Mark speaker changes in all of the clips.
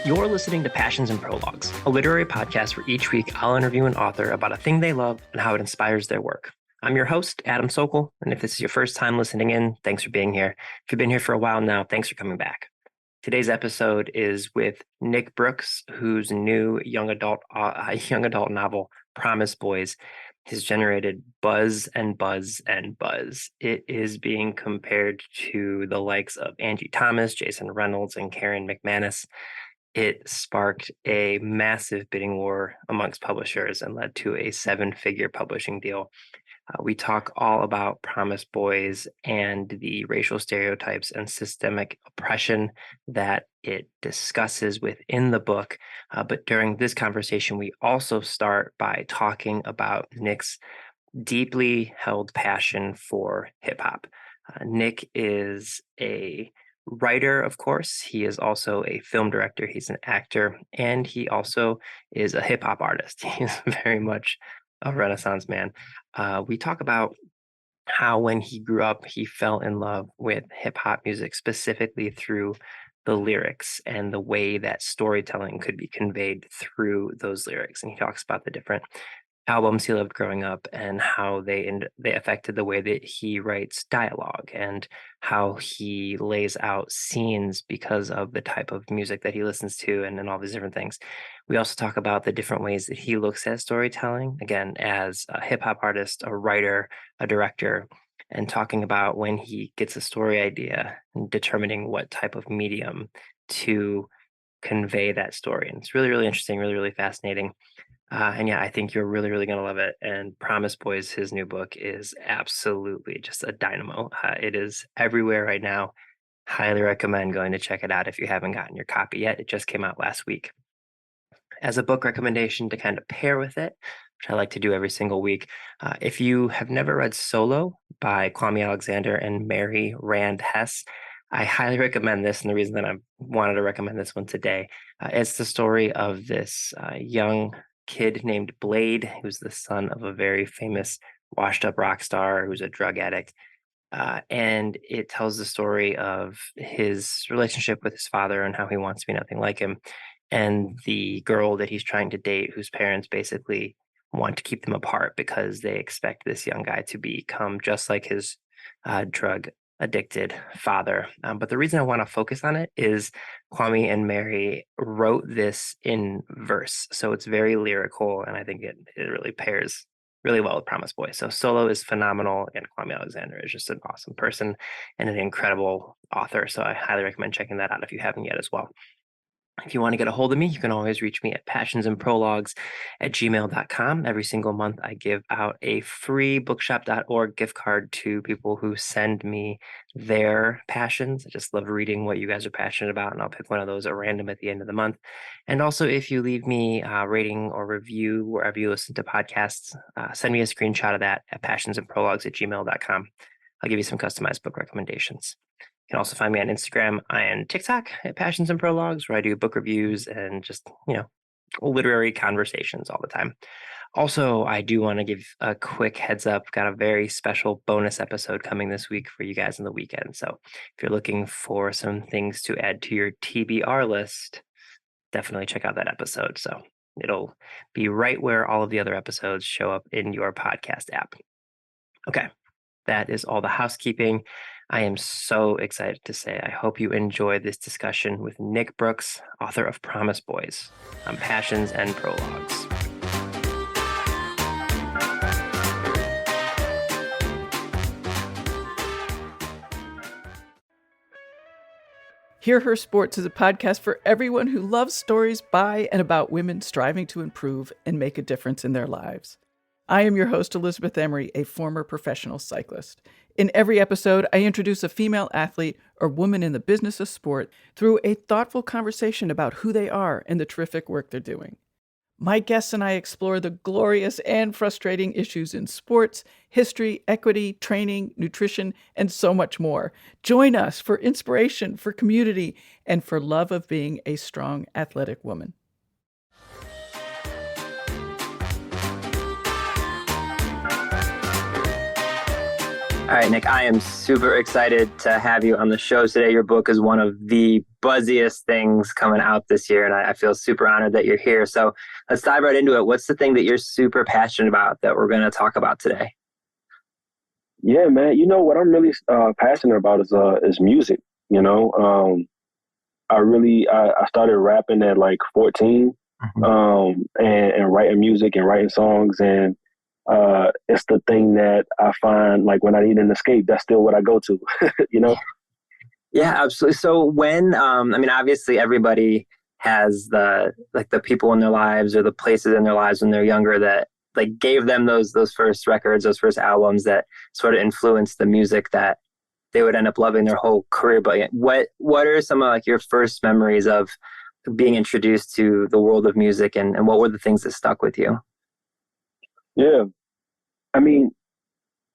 Speaker 1: You're listening to Passions and Prologues, a literary podcast where each week I'll interview an author about a thing they love and how it inspires their work. I'm your host, Adam Sokol, and if this is your first time listening in, thanks for being here. If you've been here for a while now, thanks for coming back. Today's episode is with Nick Brooks, whose new young adult novel, Promise Boys, has generated buzz and buzz and buzz. It is being compared to the likes of Angie Thomas, Jason Reynolds, and Karen McManus. It sparked a massive bidding war amongst publishers and led to a 7-figure publishing deal. We talk all about Promise Boys and the racial stereotypes and systemic oppression that it discusses within the book. But during this conversation, we also start by talking about Nick's deeply held passion for hip hop. Nick is a writer, of course. He is also a film director. He's an actor, and he also is a hip hop artist. He's very much a Renaissance man. We talk about how when he grew up, he fell in love with hip hop music, specifically through the lyrics and the way that storytelling could be conveyed through those lyrics. And he talks about the different albums he loved growing up and how they affected the way that he writes dialogue and how he lays out scenes because of the type of music that he listens to and all these different things. We also talk about the different ways that he looks at storytelling, again, as a hip hop artist, a writer, a director, and talking about when he gets a story idea and determining what type of medium to convey that story. And it's really, really interesting, really, really fascinating. And yeah, I think you're really, really going to love it. And Promise Boys, his new book, is absolutely just a dynamo. It is everywhere right now. Highly recommend going to check it out if you haven't gotten your copy yet. It just came out last week. As a book recommendation to kind of pair with it, which I like to do every single week, if you have never read Solo by Kwame Alexander and Mary Rand Hess, I highly recommend this. And the reason that I wanted to recommend this one today, it's the story of this young kid named Blade, who's the son of a very famous washed up rock star who's a drug addict. And it tells the story of his relationship with his father and how he wants to be nothing like him. And the girl that he's trying to date, whose parents basically want to keep them apart because they expect this young guy to become just like his drug addicted father. But the reason I want to focus on it is Kwame and Mary wrote this in verse. So it's very lyrical, and I think it really pairs really well with Promise Boy. So Solo is phenomenal, and Kwame Alexander is just an awesome person and an incredible author. So I highly recommend checking that out if you haven't yet as well. If you want to get a hold of me, you can always reach me at passionsandprologues@gmail.com. Every single month, I give out a free bookshop.org gift card to people who send me their passions. I just love reading what you guys are passionate about, and I'll pick one of those at random at the end of the month. And also, if you leave me a rating or review wherever you listen to podcasts, send me a screenshot of that at passionsandprologues@gmail.com. I'll give you some customized book recommendations. You can also find me on Instagram and TikTok at Passions and Prologues, where I do book reviews and just, literary conversations all the time. Also, I do want to give a quick heads up. Got a very special bonus episode coming this week for you guys on the weekend. So if you're looking for some things to add to your TBR list, definitely check out that episode. So it'll be right where all of the other episodes show up in your podcast app. Okay, that is all the housekeeping. I am so excited to say I hope you enjoy this discussion with Nick Brooks, author of Promise Boys, on Passions and Prologues.
Speaker 2: Hear Her Sports is a podcast for everyone who loves stories by and about women striving to improve and make a difference in their lives. I am your host, Elizabeth Emery, a former professional cyclist. In every episode, I introduce a female athlete or woman in the business of sport through a thoughtful conversation about who they are and the terrific work they're doing. My guests and I explore the glorious and frustrating issues in sports, history, equity, training, nutrition, and so much more. Join us for inspiration, for community, and for love of being a strong, athletic woman.
Speaker 1: All right, Nick, I am super excited to have you on the show today. Your book is one of the buzziest things coming out this year, and I feel super honored that you're here. So let's dive right into it. What's the thing that you're super passionate about that we're going to talk about today?
Speaker 3: Yeah, man. What I'm really passionate about is music. I started rapping at like 14, and writing music and writing songs, and it's the thing that I find like when I need an escape. That's still what I go to. you know.
Speaker 1: Yeah, absolutely. So when, obviously everybody has the people in their lives or the places in their lives when they're younger that like gave them those first records, those first albums that sort of influenced the music that they would end up loving their whole career. But what are some of like your first memories of being introduced to the world of music, and what were the things that stuck with you?
Speaker 3: Yeah. I mean,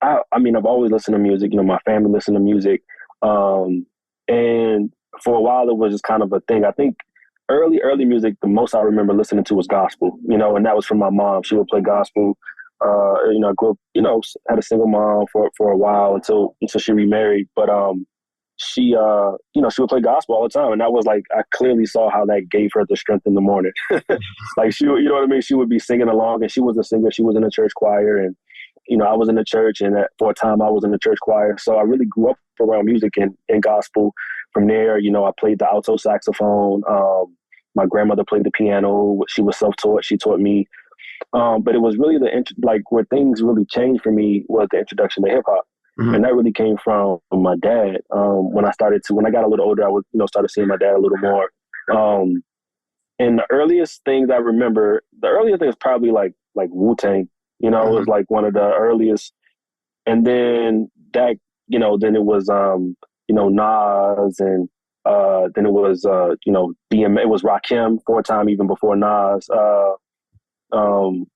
Speaker 3: I've always listened to music. My family listened to music. And for a while, it was just kind of a thing. I think early music, the most I remember listening to was gospel, and that was from my mom. She would play gospel. I grew up, had a single mom for a while until she remarried. But she she would play gospel all the time. And that was like, I clearly saw how that gave her the strength in the morning. Like she, you know what I mean? She would be singing along, and she was a singer. She was in a church choir, and I was in the church, and for a time I was in the church choir. So I really grew up around music and gospel. From there, I played the alto saxophone. My grandmother played the piano. She was self-taught. She taught me. But it was really where things really changed for me was the introduction to hip hop. Mm-hmm. And that really came from my dad. When I got a little older, I would, started seeing my dad a little more. And the earliest things I remember, the earliest thing was probably like Wu-Tang. It was like one of the earliest. And then that, then it was, Nas, and then it was, DM, it was Rakim for a time, even before Nas. And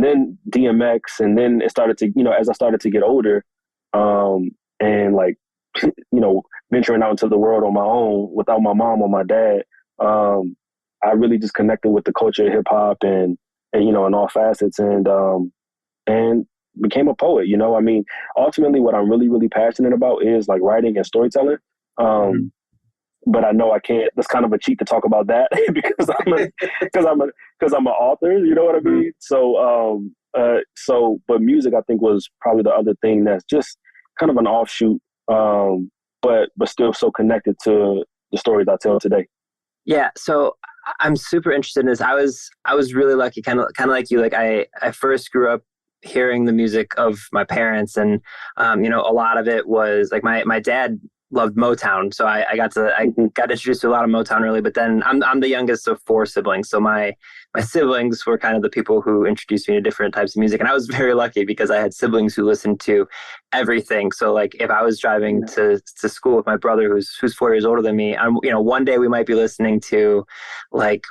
Speaker 3: then DMX, and then it started to, as I started to get older, and like, venturing out into the world on my own without my mom or my dad, I really just connected with the culture of hip hop and in all facets, and became a poet. Ultimately what I'm really, really passionate about is like writing and storytelling. But I know I can't, that's kind of a cheat to talk about that because I'm an author, you know what I mean? But music I think was probably the other thing that's just kind of an offshoot, but still so connected to the stories I tell today.
Speaker 1: Yeah. So I'm super interested in this. I was really lucky, kind of like you. Like I first grew up hearing the music of my parents, and a lot of it was like my dad loved Motown, so I got introduced to a lot of Motown early. But then I'm the youngest of four siblings, so my siblings were kind of the people who introduced me to different types of music, and I was very lucky because I had siblings who listened to everything. So like if I was driving to school with my brother who's 4 years older than me, one day we might be listening to like,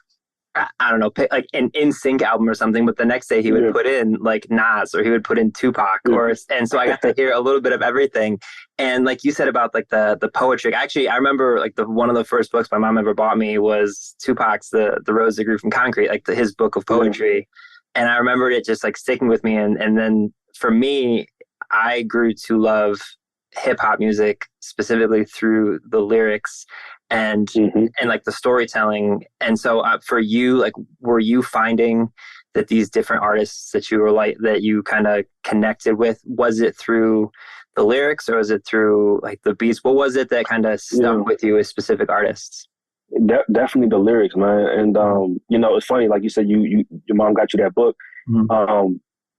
Speaker 1: I don't know, pick like an NSYNC album or something, but the next day he would put in like Nas, or he would put in Tupac, and so I got to hear a little bit of everything. And like you said about like the poetry, actually, I remember like one of the first books my mom ever bought me was Tupac's The Rose That Grew from Concrete, like his book of poetry. And I remembered it just like sticking with me. And then for me, I grew to love hip hop music specifically through the lyrics and like the storytelling. And so for you, like, were you finding that these different artists that you were like, that you kind of connected with, was it through the lyrics or was it through like the beats? What was it that kind of stuck with you as specific artists?
Speaker 3: Definitely the lyrics, man. And, it's funny, like you said, your mom got you that book.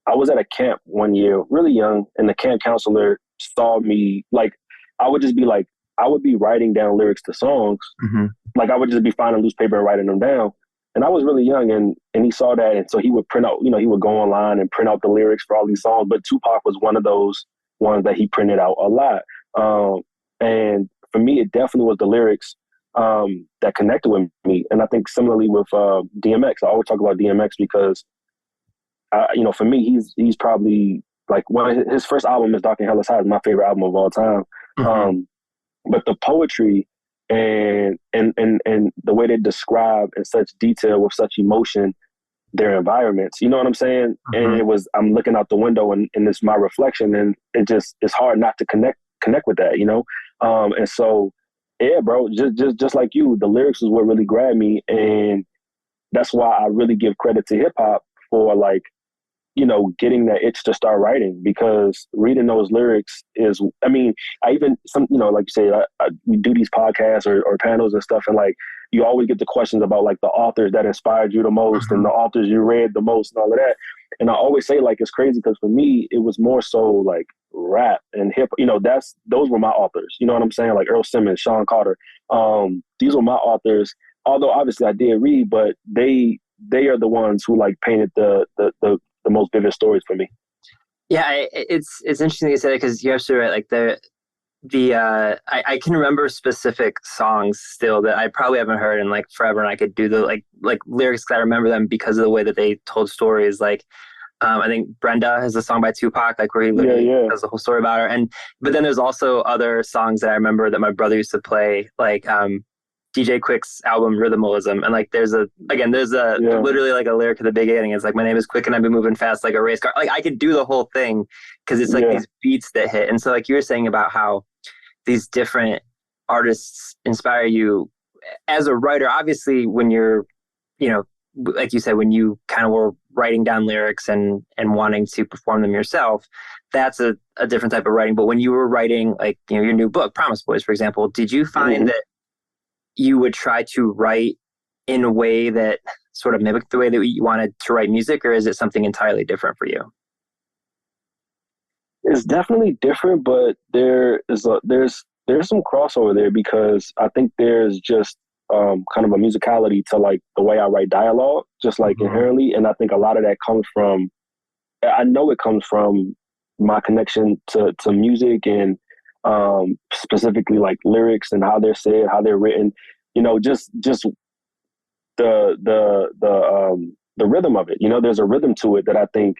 Speaker 3: I was at a camp one year, really young, and the camp counselor saw me, like, I would just be like, I would be writing down lyrics to songs. Like I would just be finding loose paper and writing them down. And I was really young, and he saw that. And so he would print out, he would go online and print out the lyrics for all these songs. But Tupac was one of those ones that he printed out a lot. And for me, it definitely was the lyrics that connected with me. And I think similarly with DMX, I always talk about DMX because, for me, he's probably like his first album is Dark and Hell is High, is my favorite album of all time. But the poetry and the way they describe in such detail with such emotion their environments. You know what I'm saying? And I'm looking out the window and it's my reflection, and it's hard not to connect with that, you know? And so, yeah, bro, just like you, the lyrics is what really grabbed me. And that's why I really give credit to hip hop for, like, you know, getting that itch to start writing, because reading those lyrics is, I mean, I even, you know, like you say, we do these podcasts or panels and stuff, and like, you always get the questions about like the authors that inspired you the most and the authors you read the most and all of that. And I always say, like, it's crazy because for me, it was more so like rap and hip, you know, those were my authors. You know what I'm saying? Like Earl Simmons, Sean Carter. These were my authors, although obviously I did read, but they are the ones who like painted the most vivid stories for me.
Speaker 1: Yeah, it's interesting you say that, because you're absolutely right. Like I can remember specific songs still that I probably haven't heard in like forever, and I could do the like lyrics, because I remember them because of the way that they told stories. Like I think Brenda has a song by Tupac, like where he literally does the whole story about her. But then there's also other songs that I remember that my brother used to play, like DJ Quick's album Rhythmalism, and like there's literally like a lyric at the beginning. It's like, my name is Quick and I've been moving fast like a race car. Like I could do the whole thing because it's like these beats that hit. And so like you were saying about how these different artists inspire you as a writer. Obviously, when you're, you know, like you said, when you kind of were writing down lyrics and wanting to perform them yourself, that's a different type of writing. But when you were writing, like, you know, your new book, Promise Boys, for example, did you find that you would try to write in a way that sort of mimicked the way that you wanted to write music, or is it something entirely different for you?
Speaker 3: It's definitely different, but there's some crossover there, because I think there's just kind of a musicality to like the way I write dialogue, just like inherently. And I think a lot of that comes from, I know it comes from my connection to music, and specifically like lyrics and how they're said, how they're written, you know, just the rhythm of it. You know, there's a rhythm to it that I think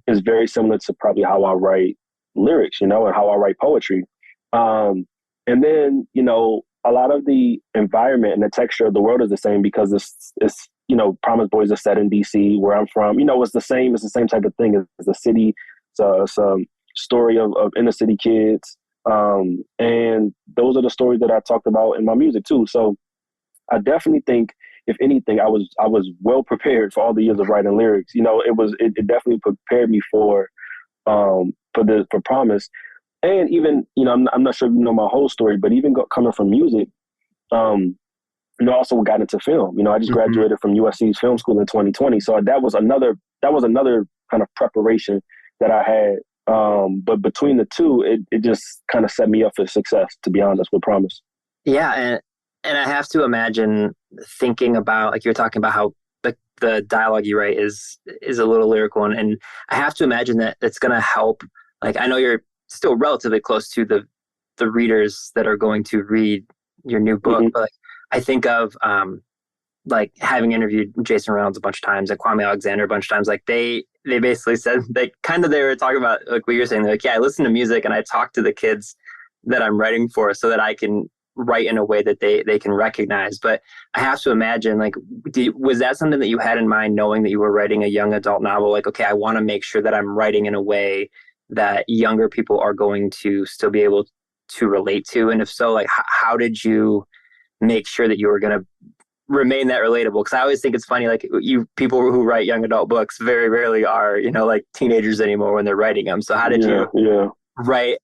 Speaker 3: is very similar to probably how I write lyrics, you know, and how I write poetry. And then, you know, a lot of the environment and the texture of the world is the same, because it's you know, Promise Boys are set in DC, where I'm from. You know, it's the same type of thing. It's a city. It's a story of inner city kids. And those are the stories that I talked about in my music too. So I definitely think, if anything, I was well prepared for all the years of writing lyrics. You know, it definitely prepared me for Promise. And even, you know, I'm not sure if you know my whole story, but even coming from music, you know, I also got into film. You know, I just graduated from USC's film school in 2020. So that was another kind of preparation that I had. But between the two, it just kind of set me up for success, to be honest, with Promise.
Speaker 1: Yeah, and I have to imagine, thinking about, like, you're talking about how the dialogue you write is a little lyrical, and I have to imagine that it's going to help. Like, I know you're still relatively close to the readers that are going to read your new book, but like, I think of like having interviewed Jason Reynolds a bunch of times and Kwame Alexander a bunch of times. Like they basically said, they were talking about like what you're saying. They're like, yeah, I listen to music and I talk to the kids that I'm writing for so that I can write in a way that they can recognize. But I have to imagine, like, was that something that you had in mind, knowing that you were writing a young adult novel? Like, okay, I want to make sure that I'm writing in a way that younger people are going to still be able to relate to. And if so, like, how did you make sure that you were going to remain that relatable? Because I always think it's funny, like, people who write young adult books very rarely are, you know, like teenagers anymore when they're writing them. So how did you write,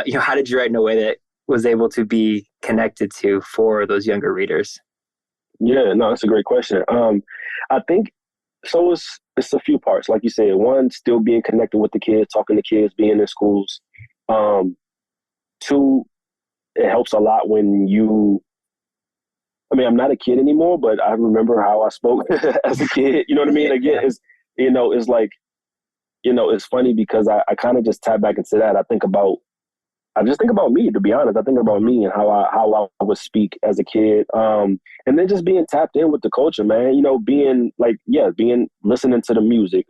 Speaker 1: you know, how did you write in a way that was able to be connected to for those younger readers?
Speaker 3: Yeah, no, that's a great question. I think so. It's a few parts, like you said. One, still being connected with the kids, talking to kids, being in schools. Two, it helps a lot when you. I mean, I'm not a kid anymore, but I remember how I spoke as a kid. You know what I mean? Again, it's, you know, it's like, you know, it's funny because I kind of just tap back into that. I just think about me, to be honest. I think about me and how I would speak as a kid. And then just being tapped in with the culture, man. You know, being listening to the music,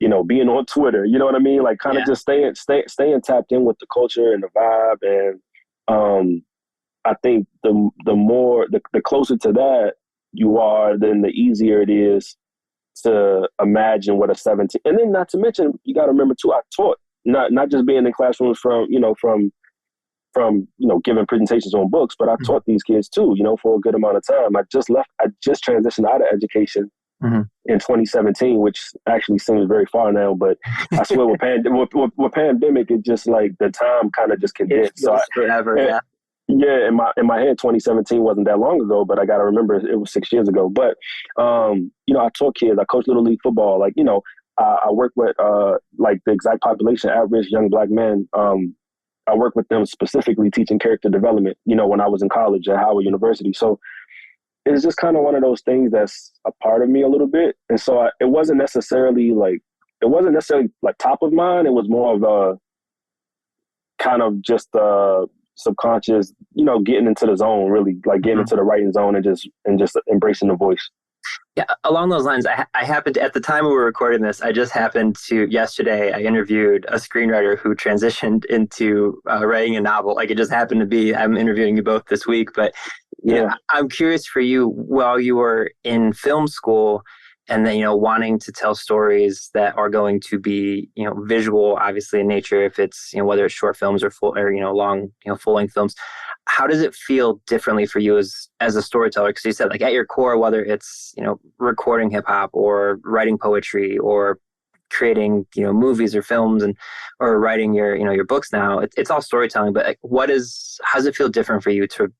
Speaker 3: you know, being on Twitter, you know what I mean? Like kind of just staying tapped in with the culture and the vibe. And I think the closer to that you are, then the easier it is to imagine what a 17, and then not to mention, you got to remember too, I taught, not just being in classrooms from giving presentations on books, but I taught these kids too, for a good amount of time. I just transitioned out of education in 2017, which actually seems very far now, but I swear with pandemic, it just like the time kind of just condensed. So
Speaker 1: forever, yeah.
Speaker 3: Yeah, in my head, 2017 wasn't that long ago, but I got to remember it was 6 years ago. But I taught kids. I coached Little League football. Like, I work with like the exact population, at-risk young Black men. I work with them specifically teaching character development, when I was in college at Howard University. So it's just kind of one of those things that's a part of me a little bit. And so it wasn't necessarily like top of mind. It was more of a kind of just subconscious, getting into the zone, really like getting into the writing zone and just embracing the voice.
Speaker 1: Yeah, along those lines, I happened to, at the time we were recording this, yesterday, I interviewed a screenwriter who transitioned into writing a novel. Like, it just happened to be, I'm interviewing you both this week, but I'm curious for you, while you were in film school and then, wanting to tell stories that are going to be, visual, obviously in nature, if it's, whether it's short films or long, full-length films, how does it feel differently for you as a storyteller? Because you said, like, at your core, whether it's, recording hip hop or writing poetry or creating, movies or films or writing your books now, it's all storytelling. But like, how does it feel different for you to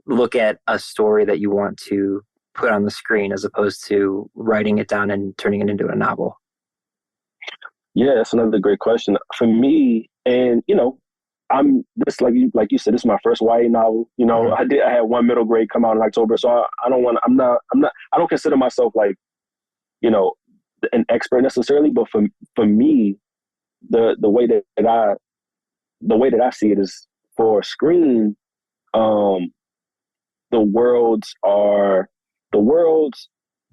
Speaker 1: look at a story that you want to put on the screen as opposed to writing it down and turning it into a novel?
Speaker 3: Yeah, that's another great question. For me, and I'm this, like you said, this is my first YA novel. I had one middle grade come out in October, so I don't consider myself like, an expert necessarily, but for me, the way that I see it is, for screen, the worlds,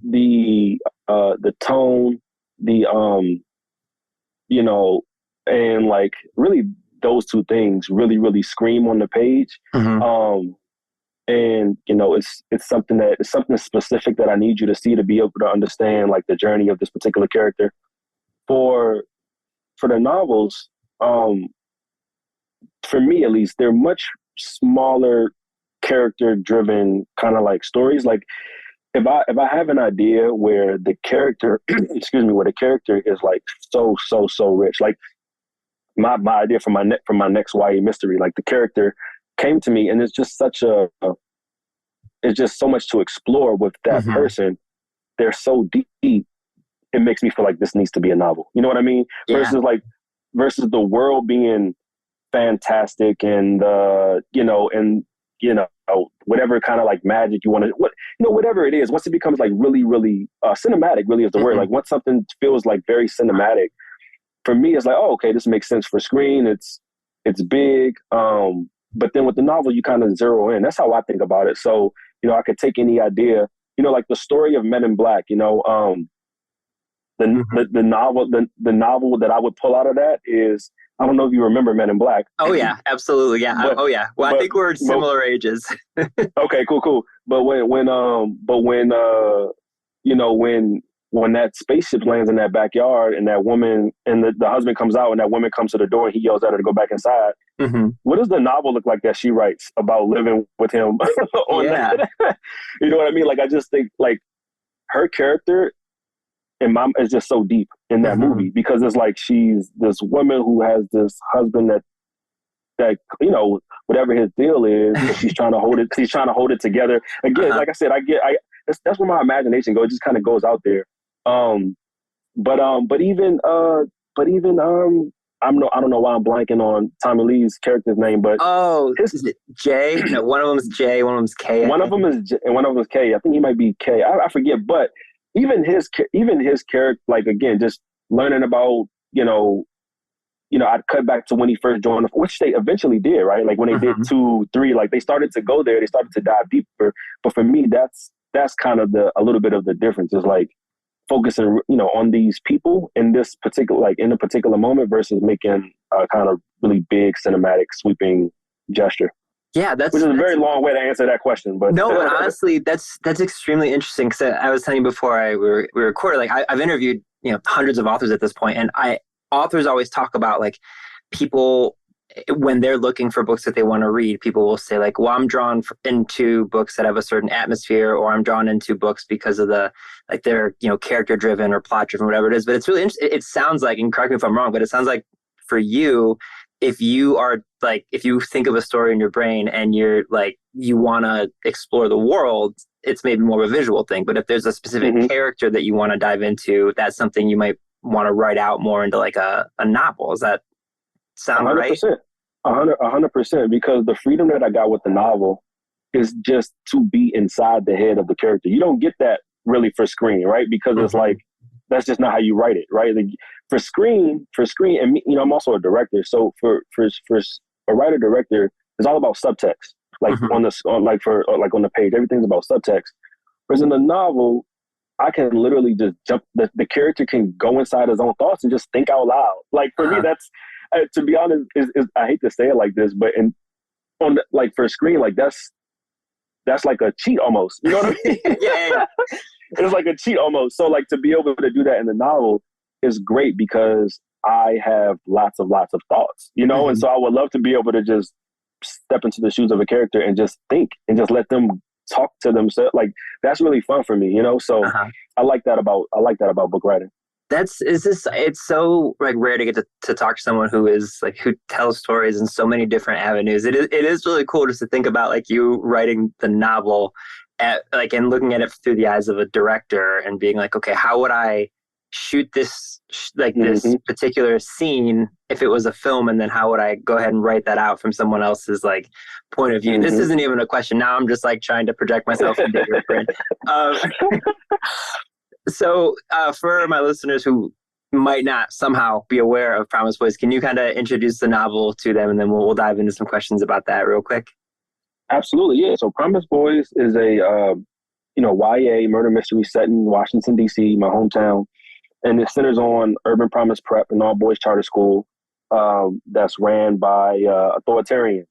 Speaker 3: the tone, and like really those two things really, really scream on the page. And it's something specific that I need you to see to be able to understand like the journey of this particular character. For the novels, for me at least, they're much smaller, character driven kind of like stories. Like, if I have an idea where the character where the character is like so rich, like my idea for my next YA mystery, like the character came to me and it's just it's just so much to explore with that person. They're so deep, it makes me feel like this needs to be a novel. You know what I mean? Yeah. Versus the world being fantastic and whatever kind of like magic you want to, whatever it is, once it becomes like really, really cinematic, really is the word. Like, once something feels like very cinematic, for me, it's like, oh, okay, this makes sense for screen. It's big. But then with the novel, you kind of zero in. That's how I think about it. So, I could take any idea, like the story of Men in Black, the novel that I would pull out of that is, I don't know if you remember Men in Black.
Speaker 1: Oh yeah, absolutely. Yeah. Well, I think we're similar ages.
Speaker 3: Okay, cool. But when that spaceship lands in that backyard and that woman and the husband comes out and that woman comes to the door and he yells at her to go back inside. What does the novel look like that she writes about living with him? That? You know what I mean? Like, I just think like her character and mom is just so deep in that movie, because it's like she's this woman who has this husband that whatever his deal is, she's trying to hold it. She's trying to hold it together. Again, like I said, that's where my imagination goes. It just kind of goes out there. But even I don't know why I'm blanking on Tommy Lee's character's name, but
Speaker 1: is it J? No, one of them is J, one of them is K.
Speaker 3: One of them is J, and one of them is K. I think he might be K. I forget, but even his character, like, again, just learning about, I'd cut back to when he first joined, which they eventually did, right? Like when they did 2, 3, like they started to go there, they started to dive deeper. But for me, that's kind of a little bit of the difference, is like focusing, on these people in this particular, like in a particular moment, versus making a kind of really big cinematic sweeping gesture.
Speaker 1: Yeah,
Speaker 3: which is a very long way to answer that question. But
Speaker 1: no, but honestly, that's extremely interesting. Because I was telling you before we recorded, like I've interviewed hundreds of authors at this point, and authors always talk about like people when they're looking for books that they want to read. People will say like, well, I'm drawn into books that have a certain atmosphere, or I'm drawn into books because of they're character driven or plot driven, whatever it is. But it's really interesting. It sounds like, and correct me if I'm wrong, but it sounds like for you, if you think of a story in your brain and you're like, you want to explore the world, it's maybe more of a visual thing. But if there's a specific character that you want to dive into, that's something you might want to write out more into like a novel. Does that sound
Speaker 3: 100%,
Speaker 1: right?
Speaker 3: 100%, because the freedom that I got with the novel is just to be inside the head of the character. You don't get that really for screen, right? Because it's like, that's just not how you write it, right? Like, for screen, and me, I'm also a director. So for a writer director, it's all about subtext. Like on the page, everything's about subtext. Whereas in the novel, I can literally just jump. The character can go inside his own thoughts and just think out loud. Like for me, that's to be honest, is I hate to say it like this, but for screen, like that's like a cheat almost. You know what I mean?
Speaker 1: Yeah.
Speaker 3: It's like a cheat almost. So like to be able to do that in the novel is great because I have lots of thoughts, and so I would love to be able to just step into the shoes of a character and just think and just let them talk to themselves. Like that's really fun for me, So I like that about book writing.
Speaker 1: It's so like rare to get to talk to someone who tells stories in so many different avenues. It is really cool just to think about like you writing the novel and looking at it through the eyes of a director and being like, okay, how would I shoot this this particular scene if it was a film, and then how would I go ahead and write that out from someone else's like point of view? This isn't even a question. Now I'm just like trying to project myself into your brain. So for my listeners who might not somehow be aware of Promise Boys, can you kind of introduce the novel to them, and then we'll dive into some questions about that real quick?
Speaker 3: Absolutely, yeah. So Promise Boys is a YA murder mystery set in Washington, D.C., my hometown. And it centers on Urban Promise Prep, an all-boys charter school that's ran by authoritarian,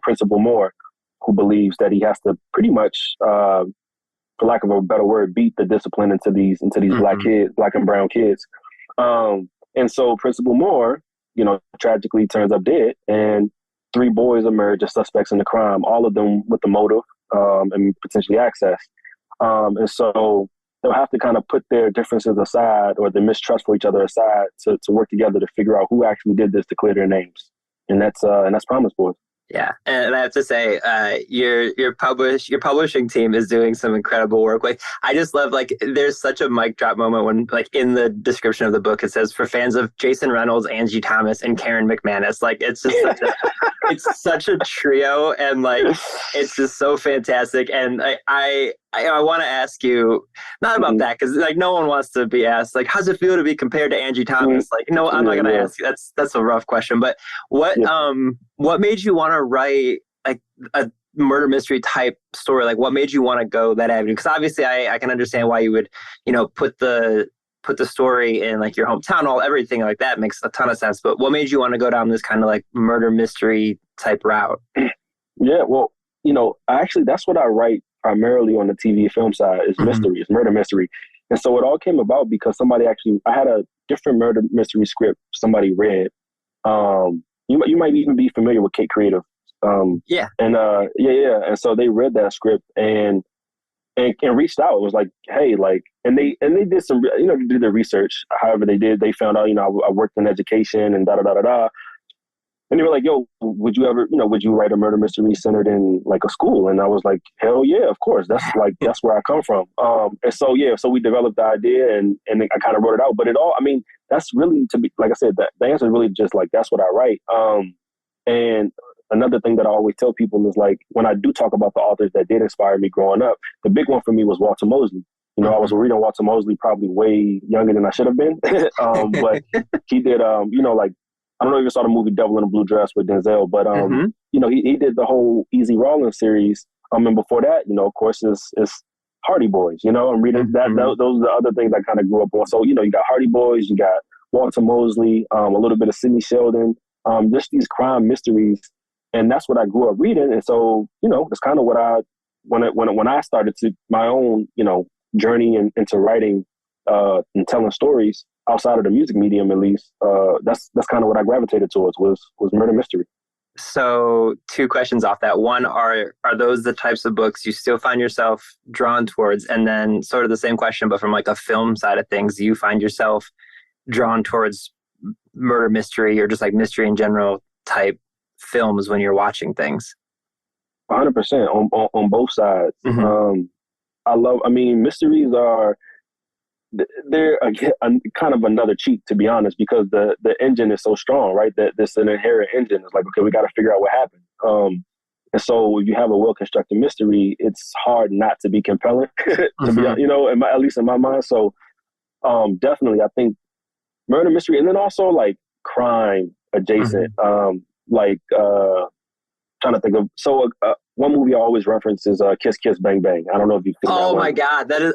Speaker 3: Principal Moore, who believes that he has to pretty much, for lack of a better word, beat the discipline into these black and brown kids. And so Principal Moore, tragically turns up dead, and 3 boys emerge as suspects in the crime, all of them with the motive and potentially access. And so they'll have to kind of put their differences aside or their mistrust for each other aside to work together to figure out who actually did this, to clear their names. And that's Promise Boys.
Speaker 1: Yeah, and I have to say, your publishing team is doing some incredible work. Like, I just love, like, there's such a mic drop moment when, like, in the description of the book, it says for fans of Jason Reynolds, Angie Thomas, and Karen McManus. Like, it's just it's such a trio, and like, it's just so fantastic. And I want to ask you not about that, because like no one wants to be asked like, how's it feel to be compared to Angie Thomas? Like, no, I'm not gonna ask you. That's a rough question. But what made you want to write like a murder mystery type story? Like, what made you want to go that avenue? Because obviously I can understand why you would put the story in like your hometown, everything like that makes a ton of sense. But what made you want to go down this kind of like murder mystery type route?
Speaker 3: Yeah, well, actually that's what I write primarily on the TV film side is mystery, it's murder mystery. And so it all came about because I had a different murder mystery script somebody read. You might even be familiar with Kate Creative.
Speaker 1: Yeah.
Speaker 3: And and so they read that script and reached out. It was like, hey, like, and they did some, did their research. However they did, they found out, I worked in education and da-da-da-da-da. And they were like, yo, would you write a murder mystery centered in like a school? And I was like, hell yeah, of course. That's where I come from. And so, so we developed the idea and I kind of wrote it out. But that's really, to be, like I said, the answer is really just like, that's what I write. And another thing that I always tell people is like, when I do talk about the authors that did inspire me growing up, the big one for me was Walter Mosley. I was reading Walter Mosley probably way younger than I should have been. But he did, like, I don't know if you saw the movie Devil in a Blue Dress with Denzel, but he did the whole Easy Rawlins series. And before that, of course, is Hardy Boys. I'm reading that. Those are the other things I kind of grew up on. So you got Hardy Boys, you got Walter Mosley, a little bit of Sidney Sheldon, just these crime mysteries and that's what I grew up reading. And so, that's kind of what when I started to my own, journey into writing and telling stories outside of the music medium, at least, that's kind of what I gravitated towards was murder mystery.
Speaker 1: So 2 questions off that. One, are those the types of books you still find yourself drawn towards? And then sort of the same question, but from like a film side of things, do you find yourself drawn towards murder mystery or just like mystery in general type films when you're watching things?
Speaker 3: 100% on both sides. Mysteries are, they're kind of another cheat, to be honest, because the engine is so strong, right? That this an inherent engine. It's like, okay, we got to figure out what happened. And so if you have a well-constructed mystery, it's hard not to be compelling, to be, at least in my mind. So definitely, I think murder mystery, and then also like crime adjacent, trying to think of, one movie I always reference is Kiss Kiss Bang Bang. I don't know if you've seen that one.
Speaker 1: My God. That is,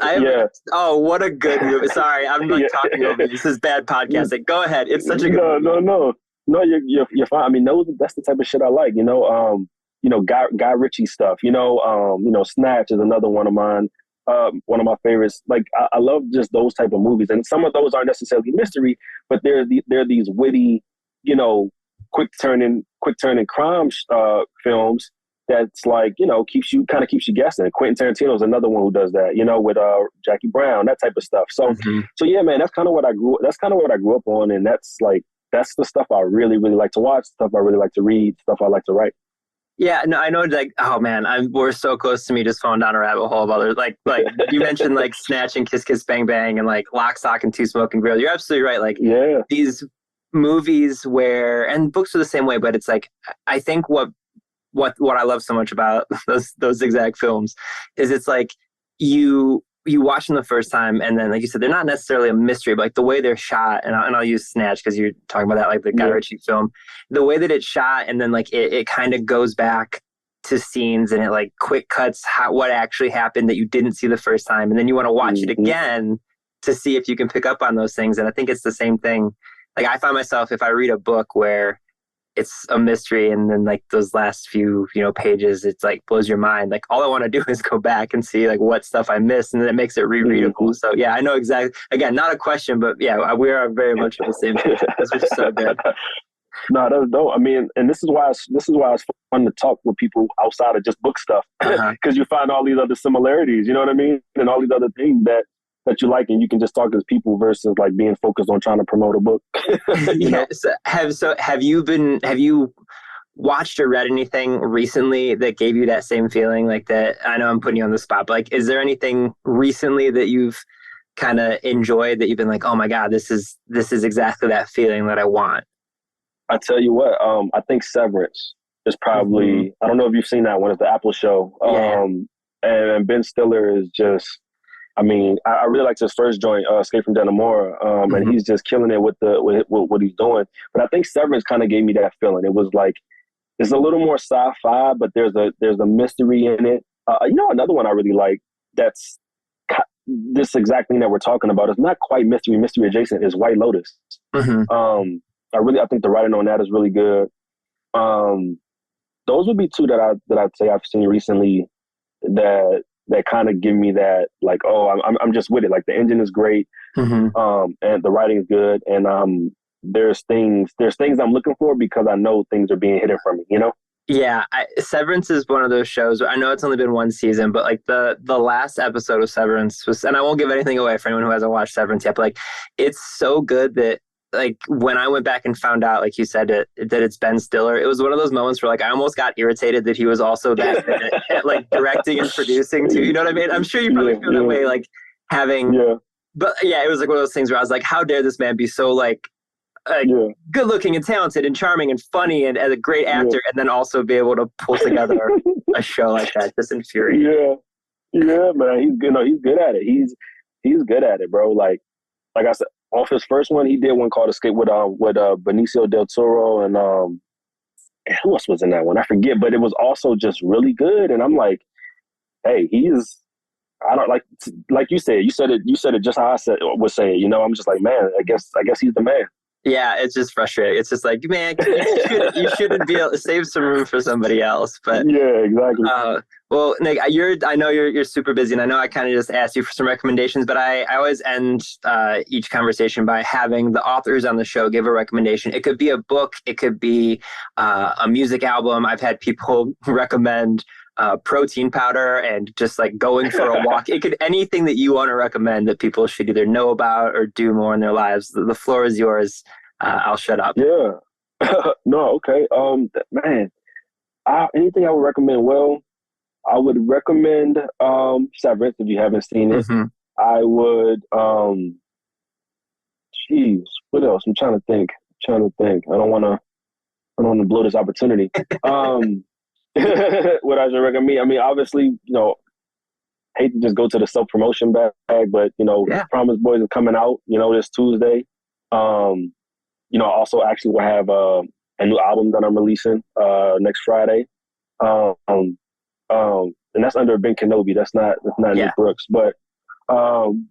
Speaker 1: oh, what a good movie. Sorry, I'm like talking over you. This is bad podcasting. Go ahead. It's such a good movie.
Speaker 3: No, you're fine. I mean, that's the type of shit I like, Guy Ritchie stuff, Snatch is another one of mine. One of my favorites. Like, I love just those type of movies. And some of those aren't necessarily mystery, but they're these witty, quick turning crime films that's like, keeps you guessing. Quentin Tarantino is another one who does that, with Jackie Brown, that type of stuff. So yeah, man, that's kind of what I grew up on, and that's the stuff I really, really like to watch, stuff I really like to read, stuff I like to write.
Speaker 1: Yeah, no, I know. Like, oh man, we're so close to me just falling down a rabbit hole of others. Like you mentioned, like Snatch and Kiss Kiss Bang Bang, and like Lock, Stock, and Two Smoking Barrels. You're absolutely right. Like, these movies and books are the same way, but it's like, I think what I love so much about those exact films is it's like you watch them the first time, and then, like you said, they're not necessarily a mystery, but like the way they're shot, and I'll use Snatch because you're talking about that, like the Guy Ritchie film, the way that it's shot, and then like it kind of goes back to scenes, and it like quick cuts what actually happened that you didn't see the first time, and then you want to watch it again to see if you can pick up on those things. And I think it's the same thing. Like, I find myself, if I read a book where it's a mystery, and then like those last few, pages, it's like blows your mind. Like, all I want to do is go back and see like what stuff I missed, and then it makes it rereadable. So yeah, I know exactly. Again, not a question, but yeah, we are very much on the same page. That's just so good.
Speaker 3: No, that's dope. I mean, and this is why it's fun to talk with people outside of just book stuff, because you find all these other similarities. You know what I mean? And all these other things that you like, and you can just talk as people versus like being focused on trying to promote a book. Have
Speaker 1: you watched or read anything recently that gave you that same feeling like that? I know I'm putting you on the spot, but like, is there anything recently that you've kind of enjoyed that you've been like, oh my God, this is exactly that feeling that I want?
Speaker 3: I tell you what, I think Severance is probably, I don't know if you've seen that one. It's the Apple show. And Ben Stiller is just, I mean, I really liked his first joint, Escape from Dannemora, and he's just killing it with what he's doing. But I think Severance kind of gave me that feeling. It was like, it's a little more sci-fi, but there's a mystery in it. Another one I really like that's this exact thing that we're talking about. It's not quite mystery adjacent, is White Lotus. I think the writing on that is really good. Those would be 2 that I'd say I've seen recently that kind of give me that, like, oh, I'm just with it. Like, the engine is great, and the writing is good, and there's things I'm looking for because I know things are being hidden from me.
Speaker 1: Yeah, Severance is one of those shows. I know it's only been 1 season, but like the last episode of Severance was, and I won't give anything away for anyone who hasn't watched Severance yet, but like, it's so good that, like, when I went back and found out, like you said, that it's Ben Stiller, it was one of those moments where like I almost got irritated that he was also that good at like directing and producing too. You know what I mean? I'm sure you probably feel that way, like having. But yeah, it was like one of those things where I was like, how dare this man be so like good looking and talented and charming and funny and as a great actor, and then also be able to pull together a show like that. Just infuriating.
Speaker 3: Yeah, man. He's good at it. He's good at it, bro. Like I said, off his first one, he did one called Escape with Benicio del Toro, and who else was in that one? I forget, but it was also just really good. And I'm like, hey, I don't like you said it just how I would say it. I'm just like, man, I guess he's the man.
Speaker 1: Yeah, it's just frustrating. It's just like, man, you shouldn't be able to save some room for somebody else. But
Speaker 3: Yeah, exactly.
Speaker 1: well, Nick, I know you're super busy, and I know I kind of just asked you for some recommendations, but I always end each conversation by having the authors on the show give a recommendation. It could be a book, it could be a music album. I've had people recommend protein powder and just like going for a walk. It could anything that you want to recommend that people should either know about or do more in their lives. The floor is yours. I'll shut up.
Speaker 3: Yeah. No, okay. Man, anything I would recommend? Well, I would recommend Severance if you haven't seen it.
Speaker 1: Mm-hmm.
Speaker 3: I would what else? I'm trying to think. I don't wanna blow this opportunity. What I should recommend? I mean, obviously, hate to just go to the self-promotion bag, but Promise Boys is coming out, this Tuesday. Also actually we'll have a new album that I'm releasing next Friday. And that's under Ben Kenobi. That's not Nick Brooks. But and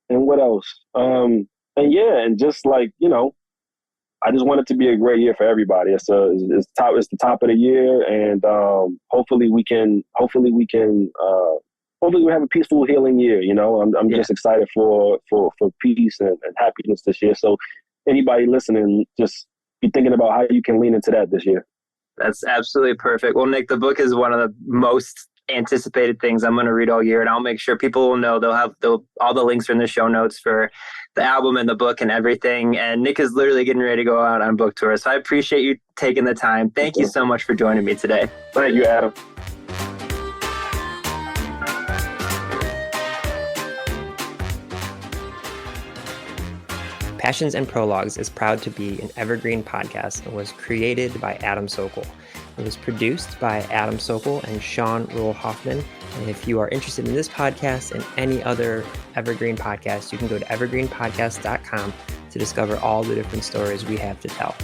Speaker 3: what else? And just like, I just want it to be a great year for everybody. It's the top of the year, and hopefully we have a peaceful, healing year. I'm just excited for peace and happiness this year. So anybody listening, just be thinking about how you can lean into that this year.
Speaker 1: That's absolutely perfect. Well, Nick, the book is one of the most anticipated things I'm going to read all year, and I'll make sure people will know. All the links are in the show notes for the album and the book and everything. And Nick is literally getting ready to go out on book tour. So I appreciate you taking the time. Thank you so much for joining me today.
Speaker 3: Thank you, Adam.
Speaker 1: Passions and Prologues is proud to be an evergreen podcast and was created by Adam Sokol. It was produced by Adam Sokol and Sean Rule Hoffman. And if you are interested in this podcast and any other evergreen podcast, you can go to evergreenpodcast.com to discover all the different stories we have to tell.